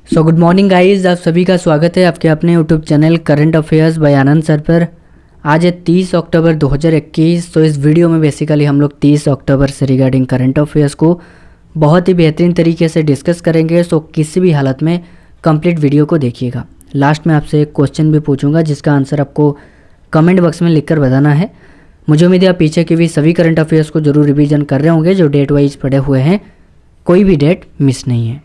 Good morning guys, आप सभी का स्वागत है आपके अपने YouTube channel current affairs by Anand sir पर। आज है 30 अक्टूबर 2021। तो इस वीडियो में बेसिकली हम लोग 30 अक्टूबर से रिगार्डिंग करंट अफेयर्स को बहुत ही बेहतरीन तरीके से डिस्कस करेंगे। सो किसी भी हालत में कंप्लीट वीडियो को देखिएगा। लास्ट में आपसे एक क्वेश्चन भी पूछूंगा जिसका आंसर आपको कमेंट बॉक्स में लिखकर बताना है। मुझे उम्मीद है आप पीछे की भी सभी करंट अफेयर्स को जरूर रिवीजन कर रहे होंगे जो डेट वाइज पड़े हुए हैं, कोई भी डेट मिस नहीं है।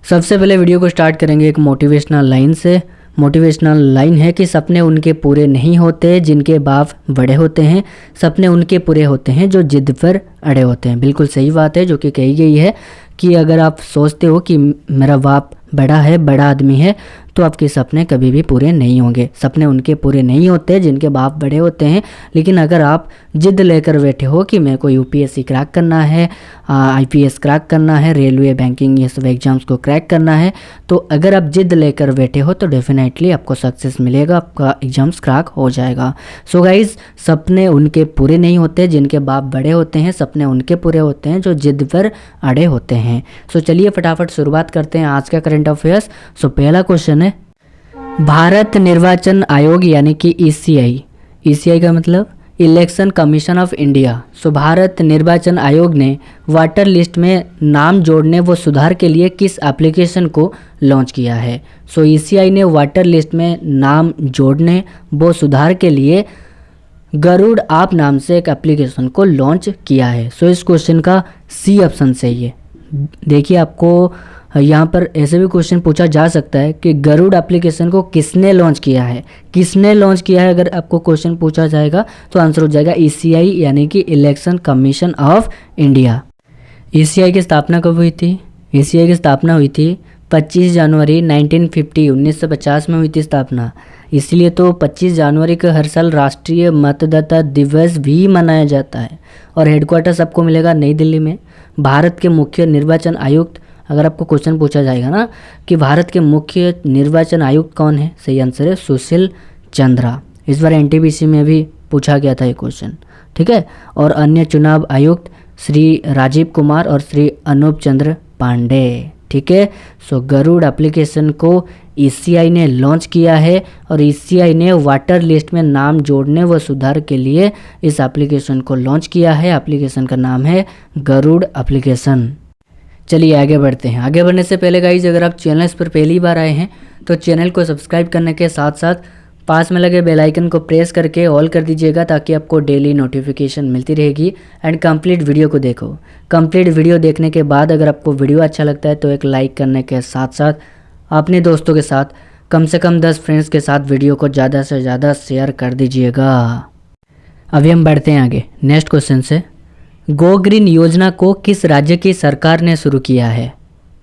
सबसे पहले वीडियो को स्टार्ट करेंगे एक मोटिवेशनल लाइन से। मोटिवेशनल लाइन है कि सपने उनके पूरे नहीं होते जिनके बाप बड़े होते हैं, सपने उनके पूरे होते हैं जो जिद पर अड़े होते हैं। बिल्कुल सही बात है जो कि कही गई है कि अगर आप सोचते हो कि मेरा बाप बड़ा है, बड़ा आदमी है, तो आपके सपने कभी भी पूरे नहीं होंगे। सपने उनके पूरे नहीं होते जिनके बाप बड़े होते हैं। लेकिन अगर आप जिद लेकर बैठे हो कि मेरे को यूपीएससी क्रैक करना है, आईपीएस क्रैक करना है, रेलवे, बैंकिंग, ये सब एग्जाम्स को क्रैक करना है, तो अगर आप जिद लेकर बैठे हो तो डेफिनेटली आपको सक्सेस मिलेगा, आपका एग्जाम्स क्रैक हो जाएगा। सो गाइज, सपने उनके पूरे नहीं होते जिनके बाप बड़े होते हैं, सपने उनके पूरे होते हैं जो जिद पर अड़े होते हैं। सो चलिए फटाफट शुरुआत करते हैं आज का करंट अफेयर्स। सो पहला क्वेश्चन है भारत निर्वाचन आयोग यानी कि ईसीआई का मतलब इलेक्शन कमीशन ऑफ इंडिया। सो भारत निर्वाचन आयोग ने वोटर लिस्ट में नाम जोड़ने व सुधार के लिए किस एप्लीकेशन को लॉन्च किया है? सो ईसीआई ने वोटर लिस्ट में नाम जोड़ने व सुधार के लिए गरुड़ ऐप नाम से एक एप्लीकेशन को लॉन्च किया है। सो इस क्वेश्चन का सी ऑप्शन सही है। देखिए, आपको यहाँ पर ऐसे भी क्वेश्चन पूछा जा सकता है कि गरुड़ एप्लीकेशन को किसने लॉन्च किया है, किसने लॉन्च किया है। अगर आपको क्वेश्चन पूछा जाएगा तो आंसर हो जाएगा ईसीआई यानी कि election commission of India. ECI की स्थापना कब हुई थी? ईसीआई की स्थापना हुई थी 25 जनवरी 1950 में हुई थी स्थापना। इसलिए तो 25 जनवरी को हर साल राष्ट्रीय मतदाता दिवस भी मनाया जाता है। और हेडक्वार्टर सबको मिलेगा नई दिल्ली में। भारत के मुख्य निर्वाचन आयुक्त, अगर आपको क्वेश्चन पूछा जाएगा ना कि भारत के मुख्य निर्वाचन आयुक्त कौन है, सही आंसर है सुशील चंद्रा। इस बार एनटीपीसी में भी पूछा गया था ये क्वेश्चन, ठीक है। और अन्य चुनाव आयुक्त श्री राजीव कुमार और श्री अनूप चंद्र पांडे, ठीक है। सो गरुड़ एप्लीकेशन को ईसीआई ने लॉन्च किया है और ईसीआई ने वोटर लिस्ट में नाम जोड़ने व सुधार के लिए इस एप्लीकेशन को लॉन्च किया है। एप्लीकेशन का नाम है गरुड़ एप्लीकेशन। चलिए आगे बढ़ते हैं। आगे बढ़ने से पहले गाइज, अगर आप चैनल पर पहली बार आए हैं तो चैनल को सब्सक्राइब करने के साथ साथ पास में लगे बेल आइकन को प्रेस करके ऑल कर दीजिएगा ताकि आपको डेली नोटिफिकेशन मिलती रहेगी। एंड कंप्लीट वीडियो को देखो। कंप्लीट वीडियो देखने के बाद अगर आपको वीडियो अच्छा लगता है तो एक लाइक करने के साथ साथ अपने दोस्तों के साथ, कम से कम 10 फ्रेंड्स के साथ वीडियो को ज़्यादा से ज़्यादा शेयर कर दीजिएगा। अभी हम बढ़ते हैं आगे नेक्स्ट क्वेश्चन से। गो ग्रीन योजना को किस राज्य की सरकार ने शुरू किया है?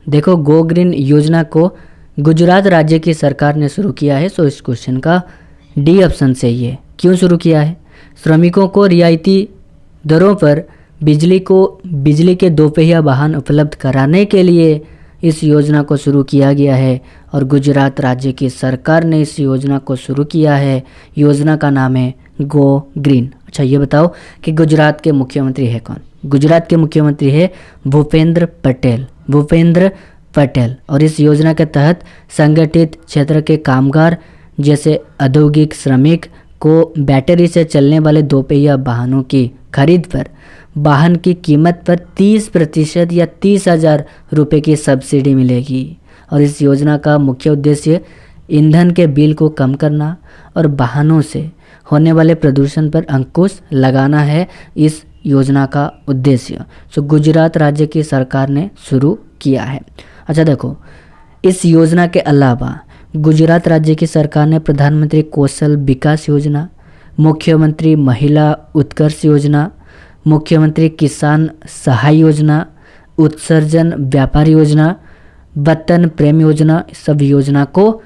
देखो, गो ग्रीन योजना को गुजरात राज्य की सरकार ने शुरू किया है। सो इस क्वेश्चन का डी ऑप्शन सही है। क्यों शुरू किया है? श्रमिकों को रियायती दरों पर बिजली के दोपहिया वाहन उपलब्ध कराने के लिए इस योजना को शुरू किया गया है और गुजरात राज्य की सरकार ने इस योजना को शुरू किया है। योजना का नाम है गो ग्रीन। अच्छा, ये बताओ कि गुजरात के मुख्यमंत्री है कौन? गुजरात के मुख्यमंत्री है भूपेंद्र पटेल। और इस योजना के तहत संगठित क्षेत्र के कामगार जैसे औद्योगिक श्रमिक को बैटरी से चलने वाले दोपहिया वाहनों की खरीद पर वाहन की कीमत पर 30% या 30,000 रुपये की सब्सिडी मिलेगी। और इस योजना का मुख्य उद्देश्य ईंधन के बिल को कम करना और वाहनों से होने वाले प्रदूषण पर अंकुश लगाना है इस योजना का उद्देश्य। सो गुजरात राज्य की सरकार ने शुरू किया है। अच्छा देखो, इस योजना के अलावा गुजरात राज्य की सरकार ने प्रधानमंत्री कौशल विकास योजना, मुख्यमंत्री महिला उत्कर्ष योजना, मुख्यमंत्री किसान सहाय योजना, उत्सर्जन व्यापार योजना, वतन प्रेम योजना, सब योजना को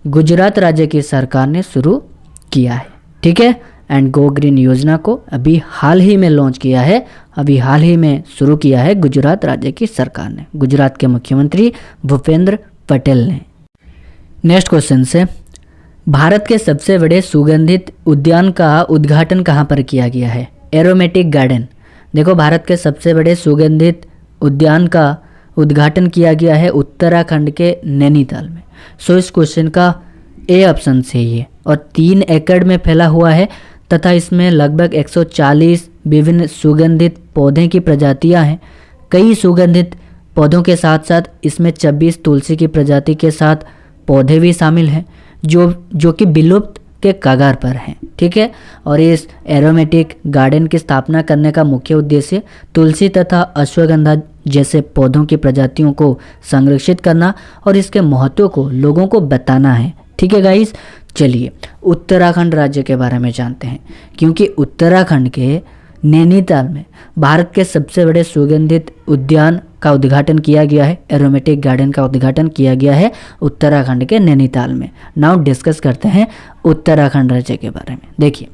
गुजरात राज्य की सरकार ने शुरू किया है, ठीक है। एंड गो ग्रीन योजना को अभी हाल ही में लॉन्च किया है, अभी हाल ही में शुरू किया है गुजरात राज्य की सरकार ने, गुजरात के मुख्यमंत्री भूपेंद्र पटेल ने। नेक्स्ट क्वेश्चन से, भारत के सबसे बड़े सुगंधित उद्यान का उद्घाटन कहाँ पर किया गया है? Aromatic garden. देखो, भारत के सबसे बड़े सुगंधित उद्यान का उद्घाटन किया गया है उत्तराखंड के नैनीताल में। सो इस क्वेश्चन का ए ऑप्शन सही है। और 3 एकड़ में फैला हुआ है तथा इसमें लगभग 140 विभिन्न सुगंधित पौधे की प्रजातियां हैं। कई सुगंधित पौधों के साथ साथ इसमें 26 तुलसी की प्रजाति के साथ पौधे भी शामिल हैं जो कि विलुप्त के कगार पर हैं। ठीक है। और इस एरोमेटिक गार्डन की स्थापना करने का मुख्य उद्देश्य तुलसी तथा अश्वगंधा जैसे पौधों की प्रजातियों को संरक्षित करना और इसके महत्व को लोगों को बताना है। ठीक है गाइस, चलिए उत्तराखंड राज्य के बारे में जानते हैं, क्योंकि उत्तराखंड के नैनीताल में भारत के सबसे बड़े सुगंधित उद्यान का उद्घाटन किया गया है। एरोमेटिक गार्डन का उद्घाटन किया गया है उत्तराखंड के नैनीताल में। नाउ डिस्कस करते हैं उत्तराखंड राज्य के बारे में। देखिए,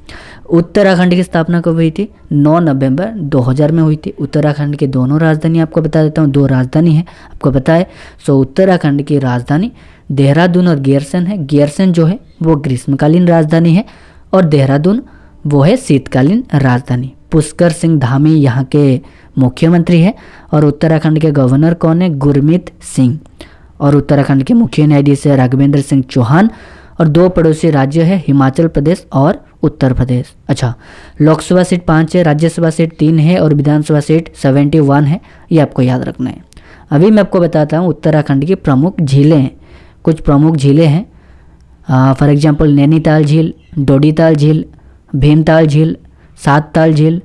उत्तराखंड की स्थापना कब हुई थी? 9 नवंबर 2000 में हुई थी। उत्तराखंड की दोनों राजधानी आपको बता देता हूँ, 2 राजधानी है आपको पता है। सो उत्तराखंड की राजधानी देहरादून और गैरसैंण है। गैरसैंण जो है वो ग्रीष्मकालीन राजधानी है और देहरादून वो है शीतकालीन राजधानी। पुष्कर सिंह धामी यहाँ के मुख्यमंत्री है और उत्तराखंड के गवर्नर कौन है? गुरमीत सिंह। और उत्तराखंड के मुख्य न्यायाधीश है राघवेंद्र सिंह चौहान। और 2 पड़ोसी राज्य है हिमाचल प्रदेश और उत्तर प्रदेश। अच्छा, लोकसभा सीट 5 है, राज्यसभा सीट 3 है और विधानसभा सीट 71 है। ये आपको याद रखना है। अभी मैं आपको बताता हूँ उत्तराखंड की प्रमुख झीलें हैं। कुछ प्रमुख झीलें हैं, फॉर एग्जाम्पल नैनीताल झील, डोडीताल झील, भीमताल झील, सातताल झील,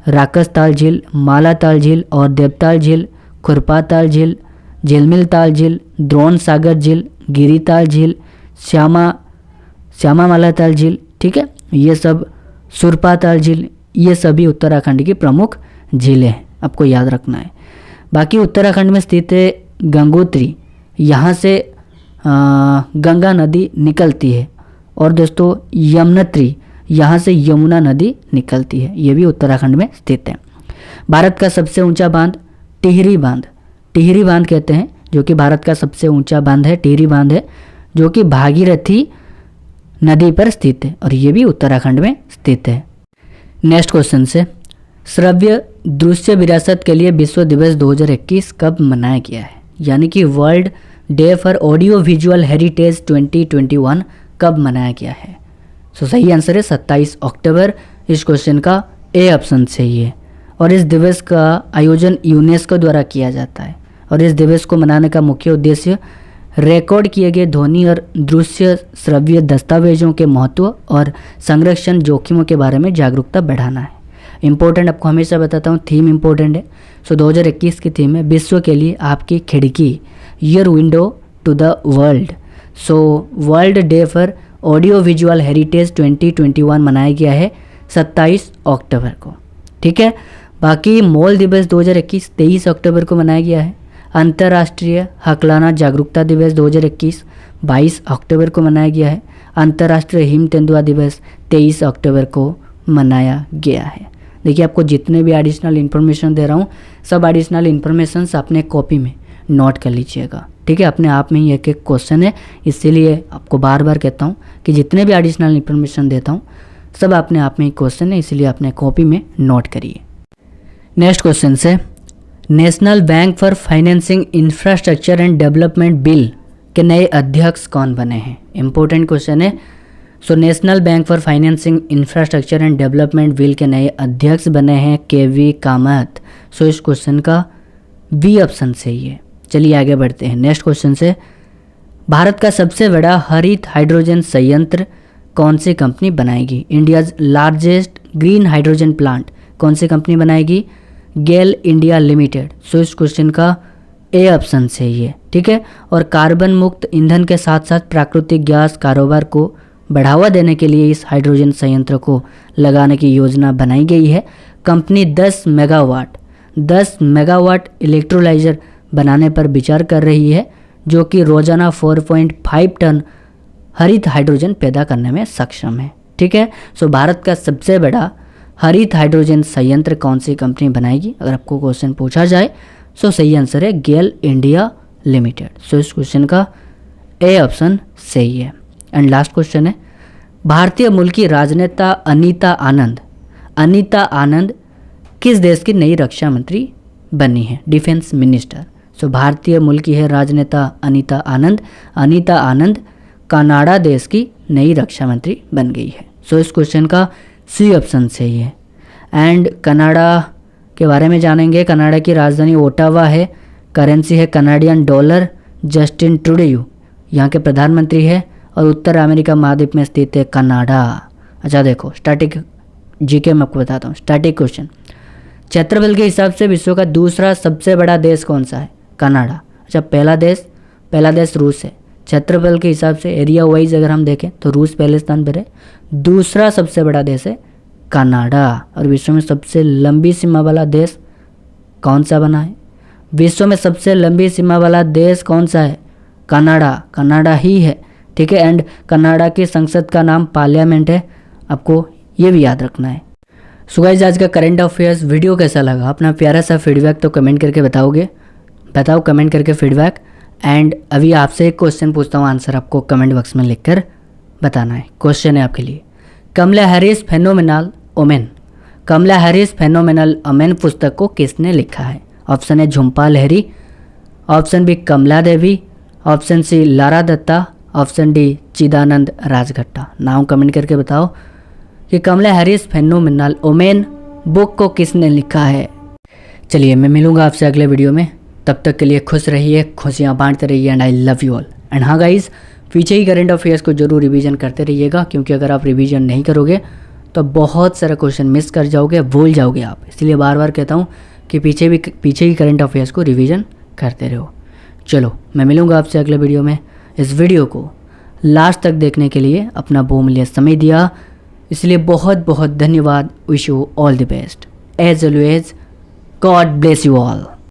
राकसताल झील, मालाताल झील और देवताल झील, खुरपाताल झील, झिलमिल झील, द्रोण सागर झील, गिरीताल झील, श्यामा मालाताल झील। ठीक है, ये सब सुरपाताल झील, ये सभी उत्तराखंड की प्रमुख झीलें हैं, आपको याद रखना है। बाकी उत्तराखंड में स्थित है गंगोत्री, यहाँ से गंगा नदी निकलती है। और दोस्तों यमुनोत्री, यहाँ से यमुना नदी निकलती है, ये भी उत्तराखंड में स्थित है। भारत का सबसे ऊंचा बांध टिहरी बांध कहते हैं, जो कि भारत का सबसे ऊंचा बांध है, टिहरी बांध है, जो कि भागीरथी नदी पर स्थित है और ये भी उत्तराखंड में स्थित है। नेक्स्ट क्वेश्चन से, श्रव्य दृश्य विरासत के लिए विश्व दिवस 2021 कब मनाया गया है? यानी कि world day for audio visual heritage 2021 कब मनाया गया है? सो सही आंसर है 27 अक्टूबर। इस क्वेश्चन का ए ऑप्शन सही है। और इस दिवस का आयोजन यूनेस्को द्वारा किया जाता है और इस दिवस को मनाने का मुख्य उद्देश्य रिकॉर्ड किए गए ध्वनि और दृश्य श्रव्य दस्तावेजों के महत्व और संरक्षण जोखिमों के बारे में जागरूकता बढ़ाना है। इंपॉर्टेंट आपको हमेशा बताता हूँ, थीम इंपॉर्टेंट है। सो 2021 की थीम है विश्व के लिए आपकी खिड़की, your window to the world. So world day for audio visual heritage 2021 मनाया गया है 27 अक्टूबर को। ठीक है। बाकी मॉल दिवस 2021 23 अक्टूबर को मनाया गया है। अंतर्राष्ट्रीय हकलाना जागरूकता दिवस 2021 22 अक्टूबर को मनाया गया है। अंतर्राष्ट्रीय हिम तेंदुआ दिवस 23 अक्टूबर को मनाया गया है। देखिए, आपको जितने भी एडिशनल इन्फॉर्मेशन दे रहा हूँ, सब एडिशनल इन्फॉर्मेशन अपने कॉपी में नोट कर लीजिएगा। ठीक है, अपने आप में ही एक एक क्वेश्चन है, इसीलिए आपको बार बार कहता हूँ कि जितने भी एडिशनल इन्फॉर्मेशन देता हूँ सब अपने आप में ही क्वेश्चन है, इसीलिए अपने कॉपी में नोट करिए। नेक्स्ट क्वेश्चन से, national bank for financing infrastructure and development bill के नए अध्यक्ष कौन बने हैं? इंपॉर्टेंट क्वेश्चन है। So national bank for financing infrastructure and development bill के नए अध्यक्ष बने हैं केवी कामत। सो इस क्वेश्चन का बी ऑप्शन सही है। चलिए आगे बढ़ते हैं। नेक्स्ट क्वेश्चन से, भारत का सबसे बड़ा हरित हाइड्रोजन संयंत्र कौन सी कंपनी बनाएगी? India's largest green hydrogen plant कौन सी कंपनी बनाएगी? गेल इंडिया लिमिटेड। सो इस क्वेश्चन का ए ऑप्शन सही है। ठीक है। और कार्बन मुक्त ईंधन के साथ साथ प्राकृतिक गैस कारोबार को बढ़ावा देने के लिए इस हाइड्रोजन संयंत्र को लगाने की योजना बनाई गई है। कंपनी 10 मेगावाट इलेक्ट्रोलाइजर बनाने पर विचार कर रही है, जो कि रोजाना 4.5 टन हरित हाइड्रोजन पैदा करने में सक्षम है। ठीक है। सो भारत का सबसे बड़ा हरित हाइड्रोजन संयंत्र कौन सी कंपनी बनाएगी? अगर आपको क्वेश्चन पूछा जाए सो सही आंसर है गेल इंडिया लिमिटेड। सो इस क्वेश्चन का ए ऑप्शन सही है। एंड लास्ट क्वेश्चन है, भारतीय मूल की राजनेता अनीता आनंद किस देश की नई रक्षा मंत्री बनी है? Defence minister. सो भारतीय मूल की है राजनेता अनीता आनंद। अनीता आनंद कनाडा देश की नई रक्षा मंत्री बन गई है। सो इस क्वेश्चन का सी ऑप्शन सही है। एंड कनाडा के बारे में जानेंगे। कनाडा की राजधानी ओटावा है। करेंसी है कनाडियन डॉलर। जस्टिन ट्रूडेयू यहाँ के प्रधानमंत्री है और उत्तर अमेरिका महाद्वीप में स्थित है कनाडा। अच्छा देखो, स्टैटिक जीके में आपको बताता हूँ। स्टैटिक क्वेश्चन, क्षेत्रफल के हिसाब से विश्व का दूसरा सबसे बड़ा देश कौन सा है? कनाडा। अच्छा, पहला देश रूस है। क्षेत्रफल के हिसाब से एरिया वाइज अगर हम देखें तो रूस पहले स्थान पर है। दूसरा सबसे बड़ा देश है कनाडा। और विश्व में सबसे लंबी सीमा वाला देश कौन सा बना है? विश्व में सबसे लंबी सीमा वाला देश कौन सा है? कनाडा। कनाडा ही है, ठीक है। एंड कनाडा की संसद का नाम पार्लियामेंट है, आपको ये भी याद रखना है। सो गाइस, आज का करंट अफेयर्स वीडियो कैसा लगा? अपना प्यारा सा फीडबैक तो कमेंट करके बताओ कमेंट करके फीडबैक। एंड अभी आपसे एक क्वेश्चन पूछता हूँ, आंसर आपको कमेंट बॉक्स में लिखकर बताना है। क्वेश्चन है आपके लिए, Kamala Harris phenomenal woman, Kamala Harris phenomenal woman पुस्तक को किसने लिखा है? ऑप्शन है Jhumpa Lahiri, option B Kamala Devi, option C Lara Dutta, option D Chidanand Rajghatta. नाम कमेंट करके बताओ कि Kamala Harris phenomenal woman book को किसने लिखा है। चलिए, मैं मिलूंगा आपसे अगले वीडियो में। तब तक के लिए खुश रहिए, खुशियाँ बांटते रहिए। And I love you all. And हाँ गाइज, पीछे ही करंट अफेयर्स को जरूर रिवीजन करते रहिएगा, क्योंकि अगर आप रिवीजन नहीं करोगे तो बहुत सारे क्वेश्चन मिस कर जाओगे, भूल जाओगे आप। इसलिए बार बार कहता हूँ कि पीछे ही करंट अफेयर्स को रिवीजन करते रहो। चलो, मैं मिलूंगा आपसे अगले वीडियो में। इस वीडियो को लास्ट तक देखने के लिए अपना बहुमूल्य समय दिया, इसलिए बहुत बहुत धन्यवाद। Wish you all the best. As always, God bless you all.